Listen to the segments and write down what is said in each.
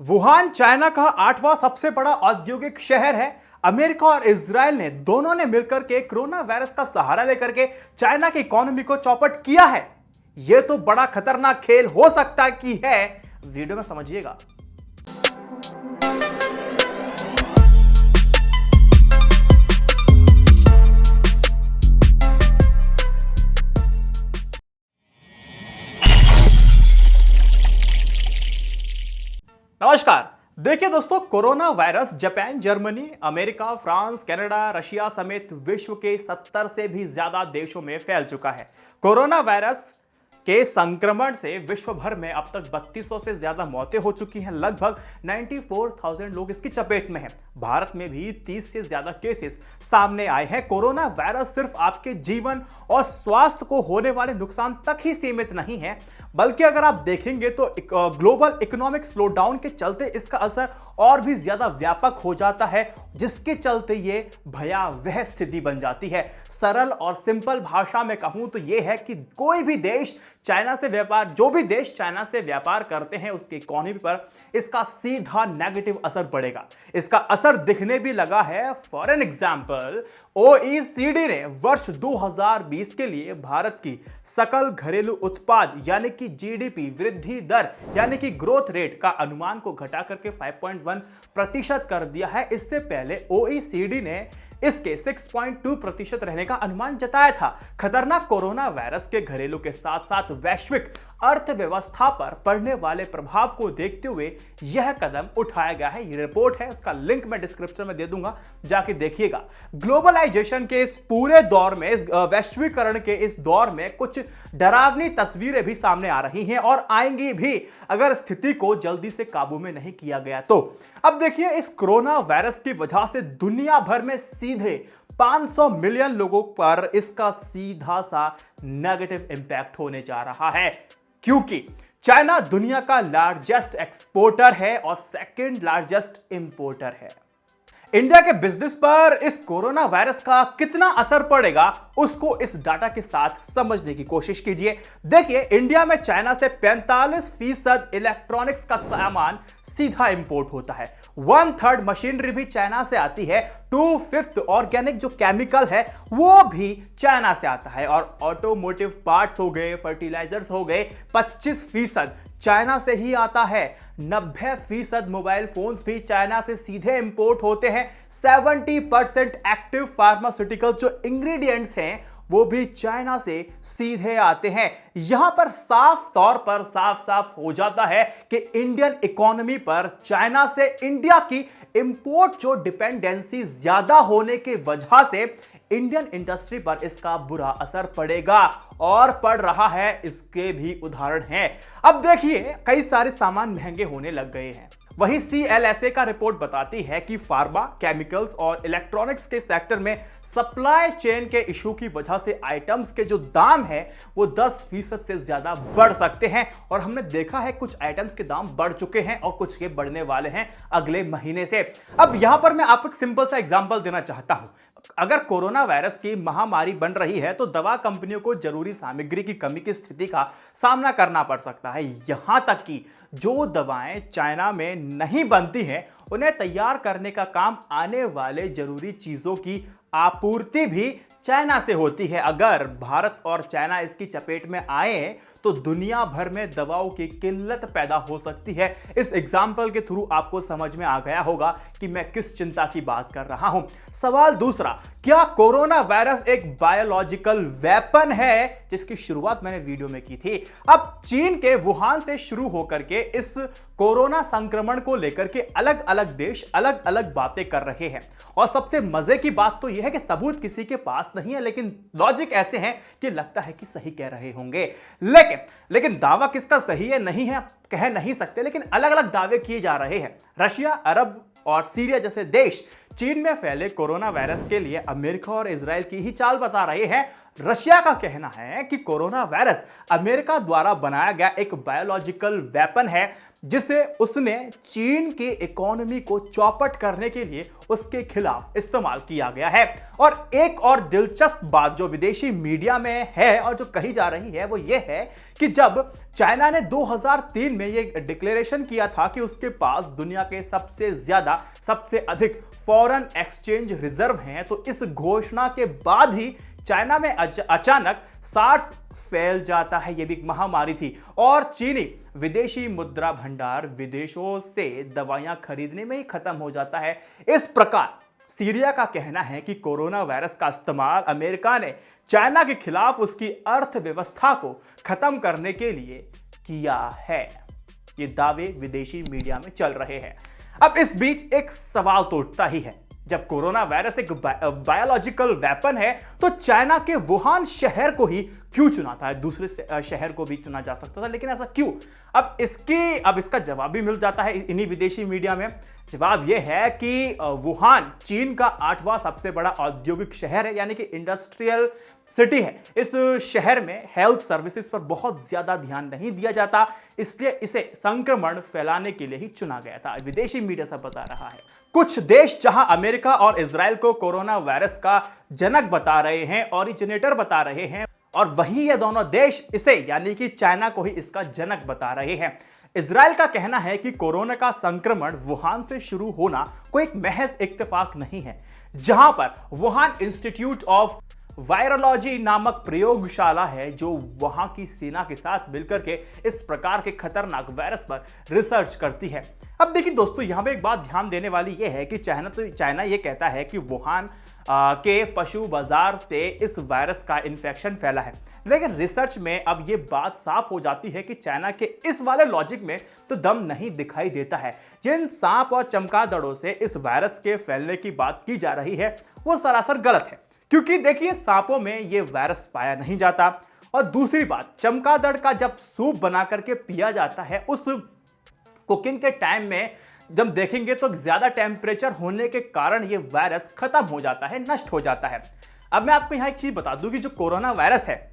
Wuhan China का 8वां सबसे बड़ा औद्योगिक शहर है। अमेरिका और इजराइल ने दोनों ने मिलकर के कोरोना वायरस का सहारा लेकर के चाइना की इकोनॉमी को चौपट किया है। यह तो बड़ा खतरनाक खेल हो सकता है। वीडियो में समझिएगा। नमस्कार। देखिए दोस्तों, corona virus Japan, Germany, America, France, Canada, Russia समेत विश्व के 70 से भी ज्यादा देशों में फैल चुका है। कोरोना वायरस के संक्रमण से विश्व भर में अब तक 3200 से ज्यादा मौतें हो चुकी हैं। लगभग 94,000 लोग इसकी चपेट में हैं। भारत में भी 30 से ज्यादा केसेस सामने आए हैं। कोरोना वायरस सिर्फ आपके जीवन और स्वास्थ्य को होने वाले नुकसान तक ही सीमित नहीं है, बल्कि अगर आप देखेंगे तो ग्लोबल इकोनॉमिक स्लोडाउन के चलते इसका असर और भी ज्यादा व्यापक हो जाता है, जिसके चलते ये भयावह स्थिति बन जाती है। सरल और सिंपल भाषा में कहूं तो यह है कि कोई भी देश जो भी देश चाइना से व्यापार करते हैं, उसकी इकोनॉमी पर इसका सीधा नेगेटिव असर पड़ेगा। इसका असर दिखने भी लगा है। फॉर एन एग्जांपल, ओईसीडी ने वर्ष 2020 के लिए भारत की सकल घरेलू उत्पाद यानी कि जीडीपी वृद्धि दर यानी कि ग्रोथ रेट का अनुमान को घटा करके 5.1% कर दिया है। इससे पहले ओईसीडी ने इसके 6.2% रहने का अनुमान जताया था। खतरनाक कोरोना वायरस के घरेलू के साथ साथ वैश्विक अर्थव्यवस्था पर पड़ने वाले प्रभाव को देखते हुए यह कदम उठाया गया है। ये रिपोर्ट है, उसका लिंक मैं डिस्क्रिप्शन में दे दूंगा, जाके देखिएगा। ग्लोबलाइजेशन के इस पूरे दौर में, इस वैश्वीकरण के इस दौर में कुछ डरावनी तस्वीरें भी सामने आ रही हैं और आएंगी भी अगर स्थिति को जल्दी से काबू में नहीं किया गया तो। अब देखिए, इस कोरोना वायरस की वजह से दुनिया भर में सीधे 500 मिलियन लोगों पर इसका सीधा सा नेगेटिव इंपैक्ट होने जा रहा है, क्योंकि चाइना दुनिया का लार्जेस्ट एक्सपोर्टर है और सेकंड लार्जेस्ट इंपोर्टर है। इंडिया के बिजनेस पर इस कोरोना वायरस का कितना असर पड़ेगा, उसको इस डाटा के साथ समझने की कोशिश कीजिए। देखिए, इंडिया में चाइना से 45% इलेक्ट्रॉनिक्स का सामान सीधा इंपोर्ट होता है। 1/3 मशीनरी भी चाइना से आती है। 2/5 ऑर्गेनिक जो केमिकल है वो भी चाइना से आता है। और ऑटोमोटिव पार्ट्स हो गए, फर्टिलाइजर्स हो गए, 25% चाइना से ही आता है। 90% मोबाइल फोन्स भी चाइना से सीधे इंपोर्ट होते हैं। 70% एक्टिव फार्मास्यूटिकल जो इंग्रेडिएंट्स हैं वो भी चाइना से सीधे आते हैं। यहां पर साफ तौर पर साफ हो जाता है कि इंडियन इकोनॉमी पर चाइना से इंडिया की इंपोर्ट जो डिपेंडेंसी ज्यादा होने की वजह से इंडियन इंडस्ट्री पर इसका बुरा असर पड़ेगा और पड़ रहा है। इसके भी उदाहरण हैं। अब देखिए, कई सारे सामान महंगे होने लग गए हैं। वहीं CLSA का रिपोर्ट बताती है कि फार्मा, केमिकल्स और इलेक्ट्रॉनिक्स के सेक्टर में सप्लाई चेन के इशू की वजह से आइटम्स के जो दाम है वो 10% से ज्यादा बढ़ सकते हैं। और हमने देखा है कुछ आइटम्स के दाम बढ़ चुके हैं और कुछ के बढ़ने वाले हैं अगले महीने से। अब यहां पर मैं आपको एक सिंपल सा एग्जांपल देना चाहता हूं। अगर कोरोना वायरस की महामारी बन रही है तो दवा कंपनियों को जरूरी सामग्री की कमी की स्थिति का सामना करना पड़ सकता है। यहां तक कि जो दवाएं चाइना में नहीं बनती हैं, उन्हें तैयार करने का काम आने वाले जरूरी चीजों की आपूर्ति भी चाइना से होती है। अगर भारत और चाइना इसकी चपेट में आए तो दुनिया भर में दवाओं की किल्लत पैदा हो सकती है। इस एग्जाम्पल के थ्रू आपको समझ में आ गया होगा कि मैं किस चिंता की बात कर रहा हूं। सवाल दूसरा, क्या कोरोना वायरस एक बायोलॉजिकल वेपन है, जिसकी शुरुआत मैंने वीडियो में की थी। अब चीन के वुहान से शुरू होकर के इस कोरोना संक्रमण को लेकर के अलग अलग देश अलग अलग बातें कर रहे हैं। और सबसे मजे की बात तो यह है कि सबूत किसी के पास नहीं है, लेकिन लॉजिक ऐसे हैं कि लगता है कि सही कह रहे होंगे। लेकिन दावा किसका सही है नहीं है कह नहीं सकते, लेकिन अलग अलग दावे किए जा रहे हैं। रशिया, अरब और सीरिया जैसे देश चीन में फैले कोरोना वायरस के लिए अमेरिका और इजराइल की ही चाल बता रहे हैं। रशिया का कहना है कि कोरोना वायरस अमेरिका द्वारा बनाया गया एक बायोलॉजिकल वेपन है, जिसे उसने चीन की इकोनॉमी को चौपट करने के लिए उसके खिलाफ इस्तेमाल किया गया है। और एक और दिलचस्प बात जो विदेशी मीडिया में है और जो कही जा रही है वो ये है कि जब चाइना ने 2003 में ये डिक्लेरेशन किया था कि उसके पास दुनिया के सबसे अधिक फॉरेन एक्सचेंज रिजर्व हैं, तो इस घोषणा के बाद ही चाइना में अचानक सार्स फैल जाता है। यह भी एक महामारी थी और चीनी विदेशी मुद्रा भंडार विदेशों से दवाइयां खरीदने में ही खत्म हो जाता है। इस प्रकार सीरिया का कहना है कि कोरोना वायरस का इस्तेमाल अमेरिका ने चाइना के खिलाफ उसकी अर्थव्यवस्था को खत्म करने के लिए किया है। ये दावे विदेशी मीडिया में चल रहे हैं। अब इस बीच एक सवाल तो उठता ही है, जब कोरोना वायरस एक बायोलॉजिकल वेपन है तो चाइना के वुहान शहर को ही क्यों चुना था? दूसरे शहर को भी चुना जा सकता था, लेकिन ऐसा क्यों? अब इसका जवाब भी मिल जाता है इन्हीं विदेशी मीडिया में। जवाब यह है कि वुहान चीन का 8वां सबसे बड़ा औद्योगिक शहर है, यानी कि इंडस्ट्रियल सिटी है। इस शहर में हेल्थ सर्विसेज पर बहुत ज्यादा ध्यान नहीं दिया जाता, इसलिए इसे संक्रमण फैलाने के लिए ही चुना गया था। विदेशी मीडिया सब बता रहा है। कुछ देश जहां अमेरिका और इजराइल को कोरोना वायरस का जनक बता रहे हैं, ओरिजिनेटर बता रहे हैं, और वहीं ये दोनों देश इसे यानी कि चाइना को ही इसका जनक बता रहे हैं। इजराइल का कहना है कि कोरोना का संक्रमण वुहान से शुरू होना कोई एक महज इत्तेफाक नहीं है, जहां पर वुहान इंस्टीट्यूट ऑफ वायरोलॉजी नामक प्रयोगशाला है जो वहां की सेना के साथ मिलकर के इस प्रकार के खतरनाक वायरस पर रिसर्च करती है। अब देखिए दोस्तों, यहां पे एक बात ध्यान देने वाली यह है कि चाइना ये कहता है कि वुहान के पशु बाजार से इस वायरस का इन्फेक्शन फैला है, लेकिन रिसर्च में अब ये बात साफ हो जाती है कि चाइना के इस वाले लॉजिक में तो दम नहीं दिखाई देता है। जिन सांप और चमगादड़ों से इस वायरस के फैलने की बात की जा रही है वो सरासर गलत है, क्योंकि देखिए सांपों में ये वायरस पाया नहीं जाता। और दूसरी बात, चमगादड़ का जब सूप बना करके पिया जाता है, उस कुकिंग के टाइम में जब देखेंगे तो ज्यादा टेम्परेचर होने के कारण ये वायरस खत्म हो जाता है, नष्ट हो जाता है। अब मैं आपको यहां एक चीज बता दूं कि जो कोरोना वायरस है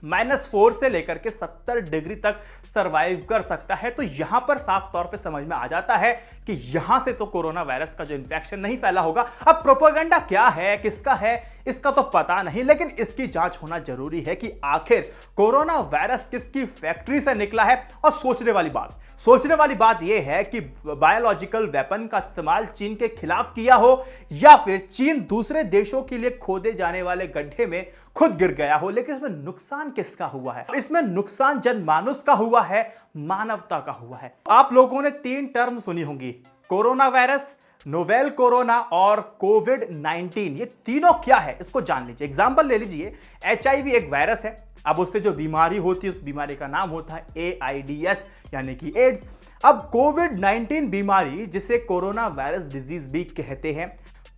-4 से लेकर के 70 डिग्री तक सरवाइव कर सकता है। तो यहां पर साफ तौर पे समझ में आ जाता है कि यहां से तो कोरोना वायरस का जो इन्फेक्शन नहीं फैला होगा। अब प्रोपेगेंडा क्या है, किसका है, इसका तो पता नहीं, लेकिन इसकी जांच होना जरूरी है कि आखिर कोरोना वायरस किसकी फैक्ट्री से निकला है। और सोचने वाली बात यह है कि बायोलॉजिकल वेपन का इस्तेमाल चीन के खिलाफ किया हो या फिर चीन दूसरे देशों के लिए खोदे जाने वाले गड्ढे में खुद गिर गया हो। लेकिन इसमें नुकसान किसका हुआ है? इसमें नुकसान जनमानस का हुआ है, मानवता का हुआ है। आप लोगों ने 3 टर्म सुनी होंगी, कोरोना वायरस, नोवेल कोरोना और कोविड-19। ये तीनों क्या है इसको जान लीजिए। एग्जांपल ले लीजिए, HIV एक वायरस है। अब उससे जो बीमारी होती है उस बीमारी का नाम होता है AIDS यानी कि एड्स। अब कोविड-19 बीमारी, जिसे कोरोना वायरस डिजीज भी कहते हैं,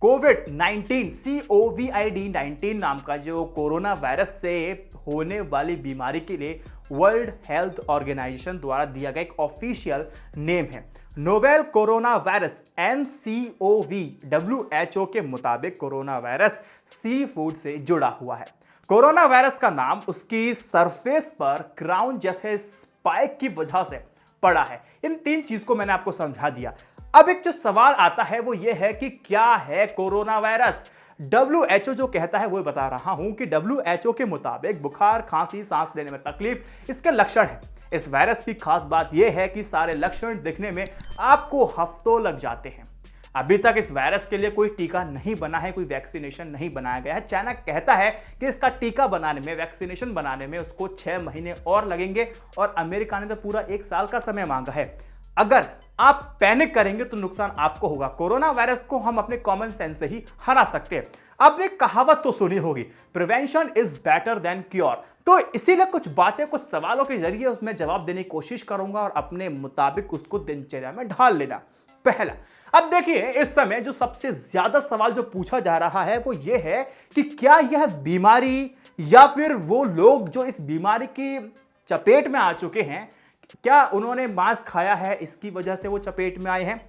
कोविड-19 COVID-19 नाम का जो कोरोना वायरस से होने वाली बीमारी के लिए वर्ल्ड हेल्थ ऑर्गेनाइजेशन द्वारा दिया गया एक ऑफिशियल नेम है। Novel corona virus NCOV WHO के मुताबिक कोरोना वायरस सी फूड से जुड़ा हुआ है। कोरोना वायरस का नाम उसकी सरफेस पर क्राउन जैसे स्पाइक की वजह से पड़ा है। इन 3 चीज को मैंने आपको समझा दिया। अब एक जो सवाल आता है वो ये है कि क्या है कोरोना वायरस? WHO जो कहता है वो बता रहा हूं कि WHO के मुताबिक बुखार, खांसी, सांस लेने में तकलीफ इसके लक्षण है। इस वायरस की खास बात यह है कि सारे लक्षण दिखने में आपको हफ्तों लग जाते हैं। अभी तक इस वायरस के लिए कोई टीका नहीं बना है, कोई वैक्सीनेशन नहीं बनाया गया है। चाइना कहता है कि इसका टीका बनाने में, वैक्सीनेशन बनाने में उसको 6 महीने और लगेंगे और अमेरिका ने तो पूरा 1 साल का समय मांगा है। अगर आप पैनिक करेंगे तो नुकसान आपको होगा। कोरोना वायरस को हम अपने कॉमन सेंस से ही हरा सकते हैं। आपने कहावत तो सुनी होगी, prevention is better than cure. तो इसीलिए कुछ बातें, कुछ सवालों के जरिए उसमें जवाब देने की कोशिश करूंगा और अपने मुताबिक उसको दिनचर्या में ढाल लेना। पहला, अब देखिए इस समय जो सबसे ज्यादा सवाल जो पूछा जा रहा है वो ये है कि क्या यह बीमारी या फिर वो लोग जो इस बीमारी की चपेट में आ चुके हैं, क्या उन्होंने मांस खाया है, इसकी वजह से वो चपेट में आए हैं?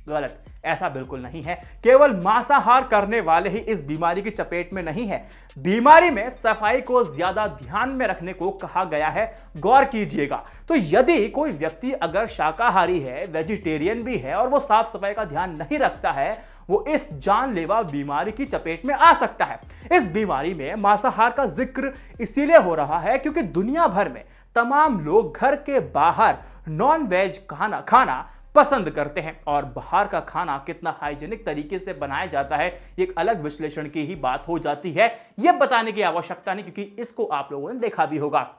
गलत, ऐसा बिल्कुल नहीं है। केवल मांसाहार करने वाले ही इस बीमारी की चपेट में नहीं है। बीमारी में सफाई को ज्यादा ध्यान में रखने को कहा गया है, गौर कीजिएगा। तो यदि कोई व्यक्ति अगर शाकाहारी है, वेजिटेरियन भी है और वो साफ सफाई का ध्यान नहीं रखता है, वो इस जानलेवा बीमारी की चपेट में आ सकता है। इस बीमारी में मांसाहार का जिक्र इसीलिए हो रहा है क्योंकि दुनिया भर में तमाम लोग घर के बाहर नॉन वेज खाना पसंद करते हैं और बाहर का खाना कितना हाइजीनिक तरीके से बनाया जाता है एक अलग विश्लेषण की ही बात हो जाती है। यह बताने की आवश्यकता नहीं क्योंकि इसको आप लोगों ने देखा भी होगा।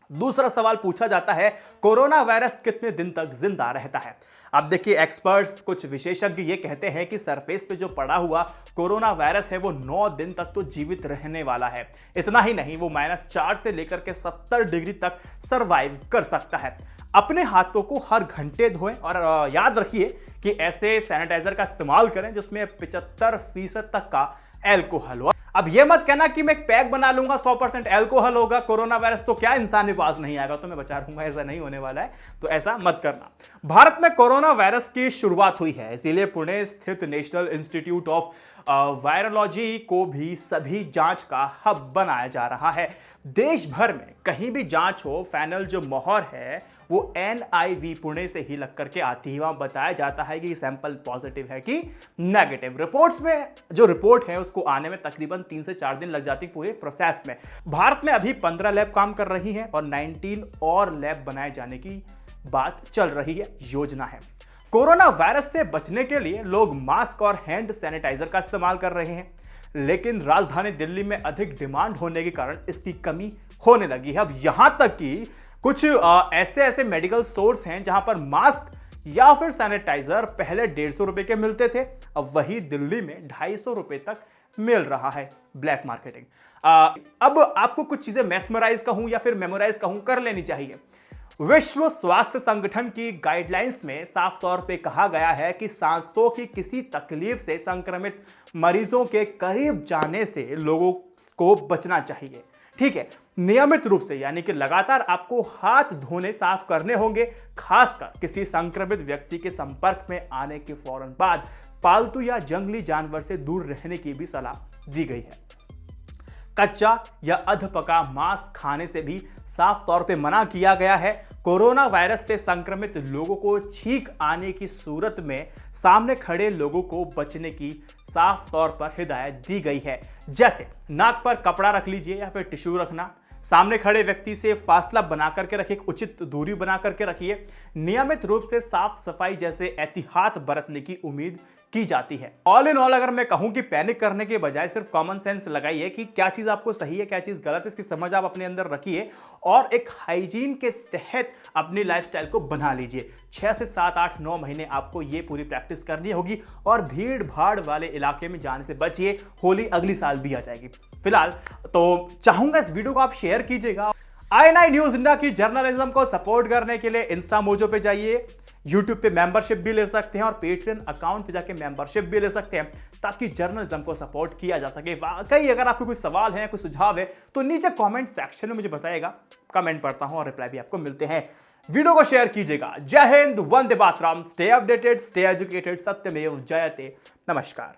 दूसरा सवाल पूछा जाता है, कोरोना वायरस कितने दिन तक जिंदा रहता है? अब देखिए, एक्सपर्ट्स कुछ विशेषज्ञ ये कहते हैं कि सरफेस पे जो पड़ा हुआ कोरोना वायरस है वो 9 दिन तक तो जीवित रहने वाला है। इतना ही नहीं, वो -4 से लेकर के 70 डिग्री तक सरवाइव कर सकता है। अपने हाथों को हर घंटे धोएं और याद रखिए कि ऐसे सैनिटाइजर का इस्तेमाल करें जिसमें 75% तक का एल्कोहल हो। अब ये मत कहना कि मैं एक पैक बना लूंगा 100% एल्कोहल होगा कोरोना वायरस तो क्या इंसान के पास नहीं आएगा तो मैं बचा रहूंगा, ऐसा नहीं होने वाला है, तो ऐसा मत करना। भारत में कोरोना वायरस की शुरुआत हुई है, इसीलिए पुणे स्थित नेशनल इंस्टीट्यूट ऑफ वायरोलॉजी को भी सभी जांच का हब बनाया जा रहा है। देश भर में कहीं भी जांच हो, फाइनल जो मोहर है वो NIV पुणे से ही लग करके आती है। वहां बताया जाता है कि सैंपल पॉजिटिव है कि नेगेटिव। रिपोर्ट्स में जो रिपोर्ट है उसको आने में तकरीबन 3 से 4 दिन लग जाती है पूरे प्रोसेस में। भारत में अभी 15 लैब काम कर रही है और 19 और लैब बनाए जाने की बात चल रही है, योजना है। कोरोना वायरस से बचने के लिए लोग मास्क और हैंड सैनिटाइजर का इस्तेमाल कर रहे हैं, लेकिन राजधानी दिल्ली में अधिक डिमांड होने के कारण इसकी कमी होने लगी है। अब यहां तक कि कुछ ऐसे मेडिकल स्टोर्स हैं जहां पर मास्क या फिर सैनिटाइजर पहले 150 रुपए के मिलते थे, अब वही दिल्ली में 250 रुपए तक मिल रहा है। Black marketing. अब आपको कुछ चीजें मेस्मराइज कहूं या फिर मेमोराइज कहूं कर लेनी चाहिए। विश्व स्वास्थ्य संगठन की गाइडलाइंस में साफ तौर पे कहा गया है कि सांसों की किसी तकलीफ से संक्रमित मरीजों के करीब जाने से लोगों को बचना चाहिए। ठीक है, नियमित रूप से यानी कि लगातार आपको हाथ धोने साफ करने होंगे, खासकर किसी संक्रमित व्यक्ति के संपर्क में आने के फौरन बाद पालतू या जंगली जानवर से दूर रहने की भी सलाह दी गई है। कच्चा या अधपका मांस खाने से भी साफ तौर पे मना किया गया है। कोरोना वायरस से संक्रमित लोगों को छींक आने की सूरत में सामने खड़े लोगों को बचने की साफ तौर पर हिदायत दी गई है, जैसे नाक पर कपड़ा रख लीजिए या फिर टिश्यू रखना, सामने खड़े व्यक्ति से फासला बना करके रखिए, उचित दूरी बना करके रखिए, नियमित रूप से साफ सफाई जैसे एहतियात बरतने की उम्मीद की जाती है। ऑल इन ऑल अगर मैं कहूं कि पैनिक करने के बजाय सिर्फ कॉमन सेंस लगाइए कि क्या चीज आपको सही है क्या चीज गलत है, इसकी समझ आप अपने अंदर रखिए और एक हाइजीन के तहत अपनी लाइफस्टाइल को बना लीजिए। 6 से 7, 8, 9 महीने आपको ये पूरी प्रैक्टिस करनी होगी और भीड़ भाड़ वाले इलाके में जाने से बचिए। होली अगली साल भी आ जाएगी। फिलहाल तो चाहूंगा इस वीडियो को आप शेयर कीजिएगा। INI न्यूज इंडिया की जर्नलिज्म को सपोर्ट करने के लिए इंस्टा मोजो पे जाइए, YouTube पे मेंबरशिप भी ले सकते हैं और पेट्रियन अकाउंट पे जाके मेंबरशिप भी ले सकते हैं ताकि जर्नलिज्म को सपोर्ट किया जा सके। वाकई अगर आपको कोई सवाल है, कोई सुझाव है तो नीचे कमेंट सेक्शन में मुझे बताइएगा, कमेंट पढ़ता हूं और रिप्लाई भी आपको मिलते हैं। वीडियो को शेयर कीजिएगा। जय Hind, Vande Mataram, stay updated, stay educated, सत्यमेव जयते। नमस्कार।